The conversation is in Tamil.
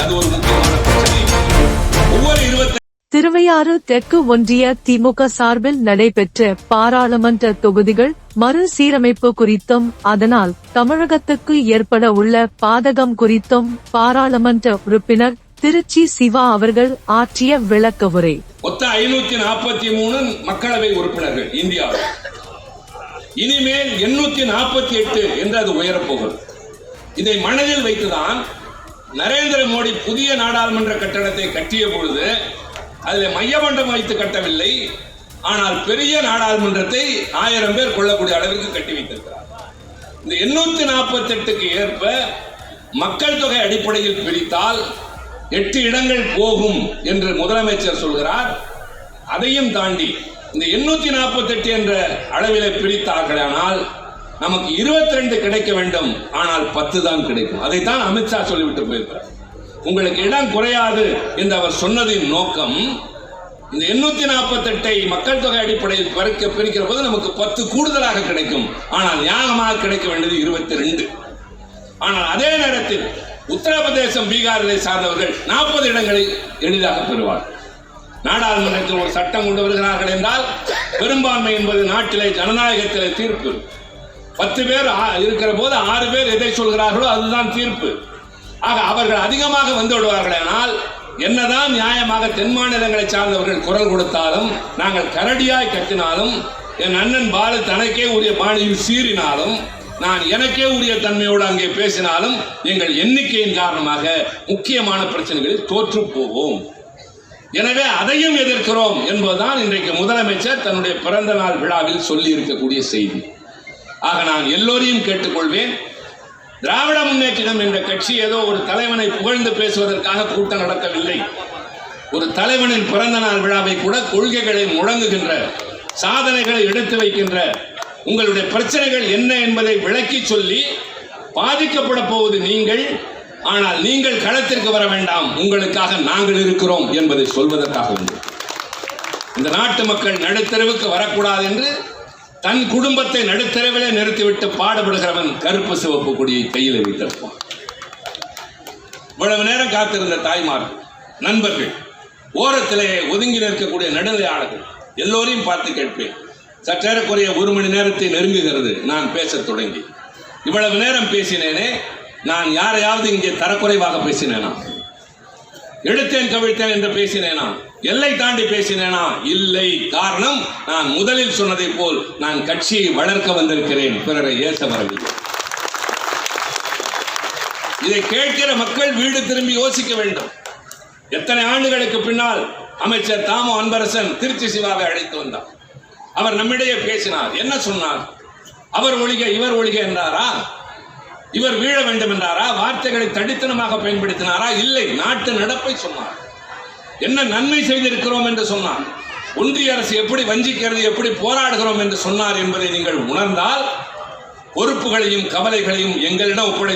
அது ஒரு முக்கியமான பிரச்சனை. ஒவ்வொரு திருவையாறு தெற்கு ஒன்றிய திமுக சார்பில் நடைபெற்ற பாராளுமன்ற தொகுதிகள் மறுசீரமைப்பு குறித்தும் அதனால் தமிழகத்துக்கு ஏற்பட உள்ள பாதகம் குறித்தும் பாராளுமன்ற உறுப்பினர் திருச்சி சிவா அவர்கள் ஆற்றிய விளக்க உரை. மொத்த 543 மக்களவை உறுப்பினர்கள் இந்தியாவில். இனிமேல் 848 என்று அது உயரப்போகிறது. இதை மனதில் வைத்துதான் நரேந்திர மோடி புதிய நாடாளுமன்ற கட்டடத்தை கட்டிய பொழுது அதில் மையமண்டபம் வைத்து கட்டவில்லை, ஆனால் பெரிய நாடாளுமன்றத்தை 1000 பேர் கொள்ளக்கூடிய அளவிற்கு கட்டி வைத்திருக்கிறார். இந்த 848க்கு ஏற்ப மக்கள் தொகை அடிப்படையில் பிரித்தால் 8 இடங்கள் போகும் என்று முதலமைச்சர் சொல்கிறார். அதையும் தாண்டி இந்த 848 என்ற அளவிலே பிரித்தார்களானால் நமக்கு 22 கிடைக்க வேண்டும், ஆனால் 10 தான் கிடைக்கும். அதைத்தான் அமித்ஷா சொல்லிவிட்டு போயிருக்கிறார். உங்களுக்கு இடம் குறையாது என்று அவர் சொன்னதின் நோக்கம், இந்த 848 மக்கள் தொகை அடிப்படையில் பிரிக்கிற போது நமக்கு 10 கூடுதலாக கிடைக்கும், ஆனால் நியாயமாக கிடைக்க வேண்டியது 22. ஆனால் அதே நேரத்தில் உத்தரப்பிரதேசம், பீகாரை சார்ந்தவர்கள் 40 இடங்களை எளிதாக பெறுவார்கள். நாடாளுமன்றத்தில் ஒரு சட்டம் கொண்டு வருகிறார்கள் என்றால் பெரும்பான்மை என்பது நாட்டிலே ஜனநாயகத்திலே தீர்ப்பு. 10 பேர் இருக்கிற போது 6 பேர் எதை சொல்கிறார்களோ அதுதான் தீர்ப்பு. ஆக அவர்கள் அதிகமாக வந்து விடுவார்கள். ஆனால் என்னதான் நியாயமாக தென் மாநிலங்களை சார்ந்தவர்கள் குரல் கொடுத்தாலும், நாங்கள் கரடியாய் கத்தினாலும், என் அண்ணன் பாலு தனக்கே உரிய பாணியில் சீறினாலும், நான் எனக்கே உரிய தன்மையோடு அங்கே பேசினாலும் எங்கள் எண்ணிக்கையின் காரணமாக முக்கியமான பிரச்சனைகளில் தோற்று போவோம். எனவே அதையும் எதிர்க்கிறோம் என்பதுதான் இன்றைக்கு முதலமைச்சர் தன்னுடைய பிறந்த நாள் விழாவில் சொல்லி இருக்கக்கூடிய செய்தி. ஆக நான் எல்லோரையும் கேட்டுக்கொள்வேன், திராவிட முன்னேற்றம் என்ற கட்சி ஏதோ ஒரு தலைவனை புகழ்ந்து பேசுவதற்காக கூட்டம் நடக்கவில்லை. ஒரு தலைவனின் பிறந்த நாள் விழாவை கூட கொள்கைகளை முழங்குகின்ற, சாதனைகளை எடுத்து வைக்கின்ற, உங்களுடைய பிரச்சனைகள் என்ன என்பதை விளக்கி சொல்லி, பாதிக்கப்பட போவது நீங்கள், ஆனால் நீங்கள் களத்திற்கு வர வேண்டாம், உங்களுக்காக நாங்கள் இருக்கிறோம் என்பதை சொல்வதற்காக உண்டு. இந்த நாட்டு மக்கள் நடுத்தரவுக்கு வரக்கூடாது என்று தன் குடும்பத்தை நடுத்தரவிலே நிறுத்திவிட்டு பாடுபடுகிறவன் கருப்பு சிவப்பு கொடியை கையில் வைத்திருப்பான். இவ்வளவு நேரம் காத்திருந்த தாய்மார், நண்பர்கள், ஓரத்திலே ஒதுங்கி நிற்கக்கூடிய நடுநிலையாளர்கள் எல்லோரையும் பார்த்து கேட்பேன். சற்றேறக்குறைய 1 மணி நேரத்தை நெருங்குகிறது நான் பேசத் தொடங்கி. இவ்வளவு நேரம் பேசினேனே, நான் யாரையாவது இங்கே தரக்குறைவாக பேசினேனா? எடுத்தேன் கவிழ்த்தேன் என்று பேசினேனா? எல்லை தாண்டி பேசினேனா? இல்லை. காரணம், நான் முதலில் சொன்னதை போல் நான் கட்சியை வளர்க்க வந்திருக்கிறேன், பிறரை ஏச வரவில்லை. இதை கேட்கிற மக்கள் வீடு திரும்பி யோசிக்க வேண்டும். எத்தனை ஆண்டுகளுக்கு பின்னால் அமைச்சர் தாமோ அன்பரசன் திருச்சி சிவாவை அழைத்து வந்தார். அவர் நம்மிடையே பேசினார். என்ன சொன்னார்? அவர் ஒழிக இவர் ஒழிக என்றாரா? இவர் வீழ வேண்டும் என்றாரா? வார்த்தைகளை தடித்தனமாக பயன்படுத்தினாரா? இல்லை, நாட்டு நடப்பை சொன்னார். என்ன நன்மை செய்திருக்கிறோம் என்று சொன்னார். ஒன்றிய அரசு எப்படி வஞ்சிக்கிறது, எப்படி போராடுகிறோம் என்று சொன்னார் என்பதை நீங்கள் உணர்ந்தால் பொறுப்புகளையும் கவலைகளையும் எங்களிடம் ஒப்படைத்து